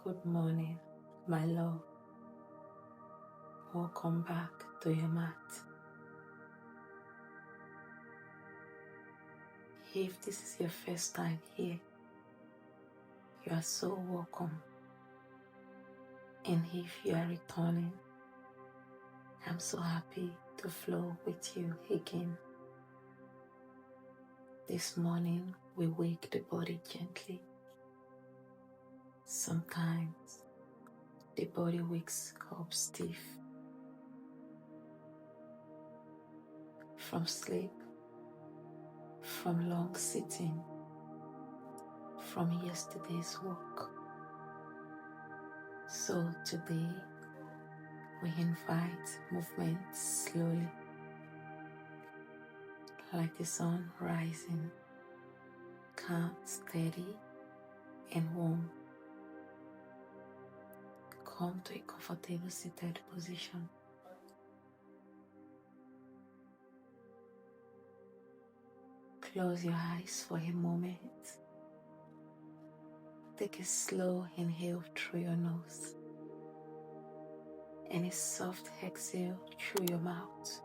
Good morning, my love. Welcome back to your mat. If this is your first time here, you are so welcome. And if you are returning, I'm so happy to flow with you again. This morning, we wake the body gently. Sometimes, the body wakes up stiff from sleep, from long sitting, from yesterday's work. So today, we invite movement slowly, like the sun rising, calm, steady, and warm. Come to a comfortable seated position. Close your eyes for a moment. Take a slow inhale through your nose and a soft exhale through your mouth.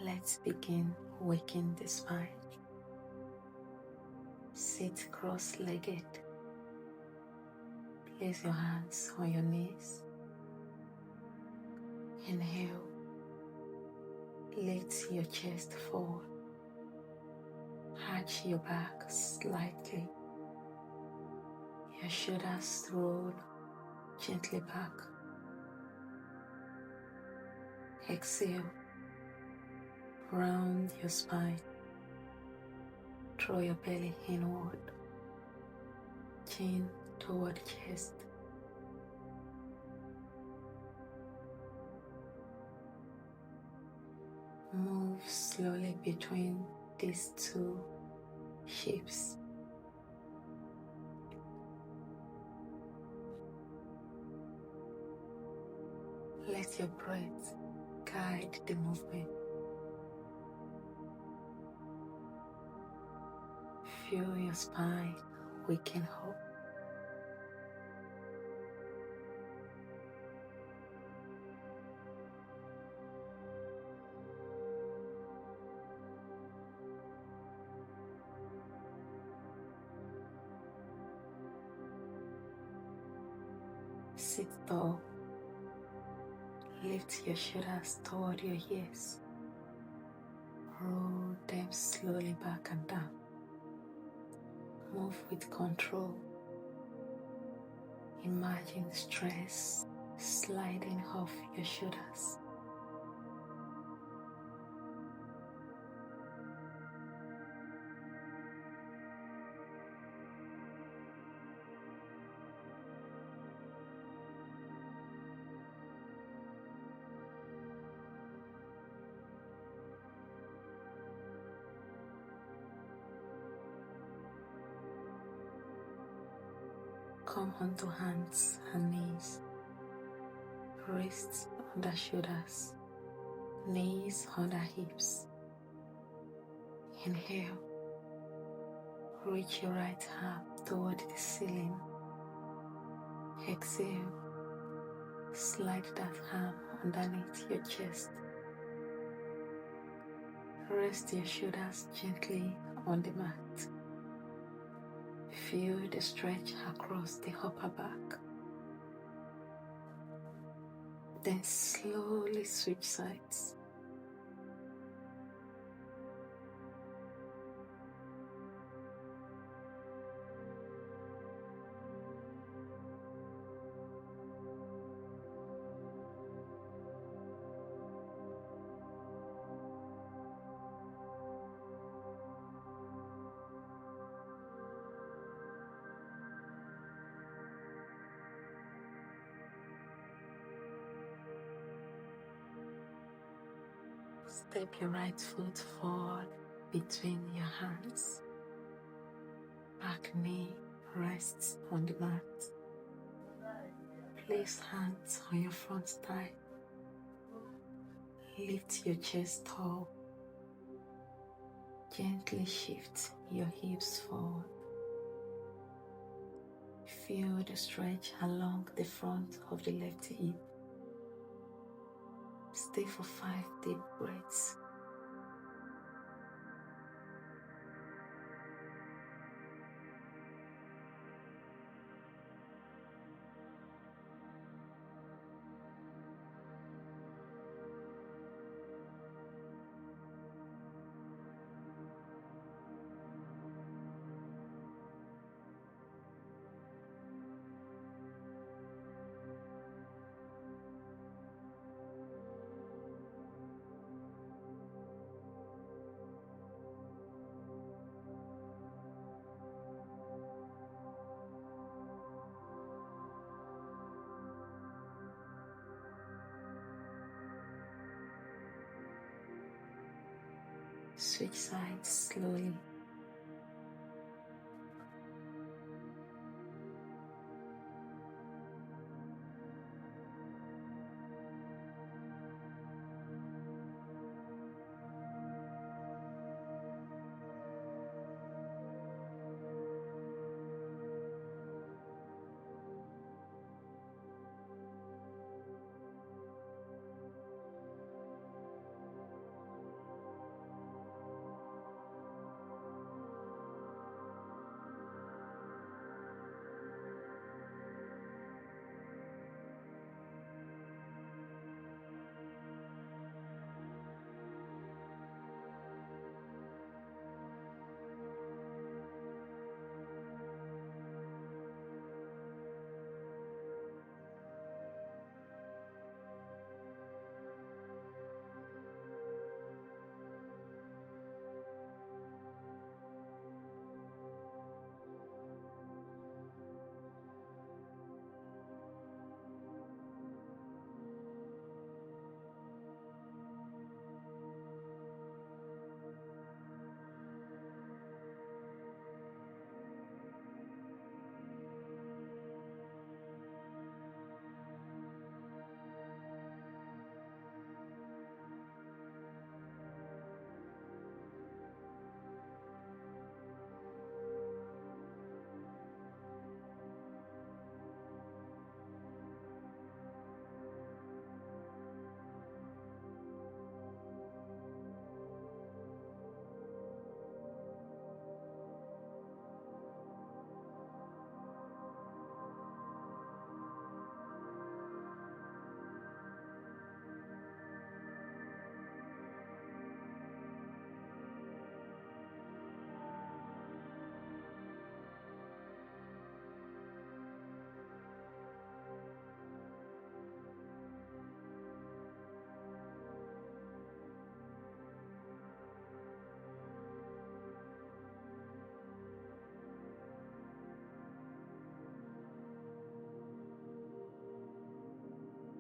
Let's begin waking the spine. Sit cross-legged. Place your hands on your knees. Inhale. Lift your chest forward. Arch your back slightly. Your shoulders roll gently back. Exhale. Round your spine. Draw your belly inward. Chin toward chest. Move slowly between these two shapes. Let your breath guide the movement. Feel your spine waking up. Sit tall. Lift your shoulders toward your ears. Roll them slowly back and down. Move with control. Imagine stress sliding off your shoulders. Come onto hands and knees, wrists under shoulders, knees under hips. Inhale, reach your right arm toward the ceiling. Exhale, slide that arm underneath your chest. Rest your shoulders gently on the mat. Feel the stretch across the upper back. Then slowly switch sides. Step your right foot forward between your hands. Back knee rests on the mat. Place hands on your front thigh. Lift your chest tall. Gently shift your hips forward. Feel the stretch along the front of the left hip. Stay for 5 deep breaths. Switch sides slowly.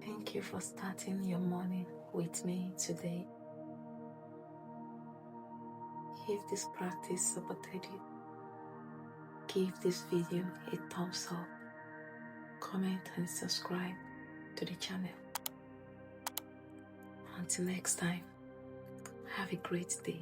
Thank you for starting your morning with me today. If this practice supported you, give this video a thumbs up, comment and subscribe to the channel. Until next time, have a great day.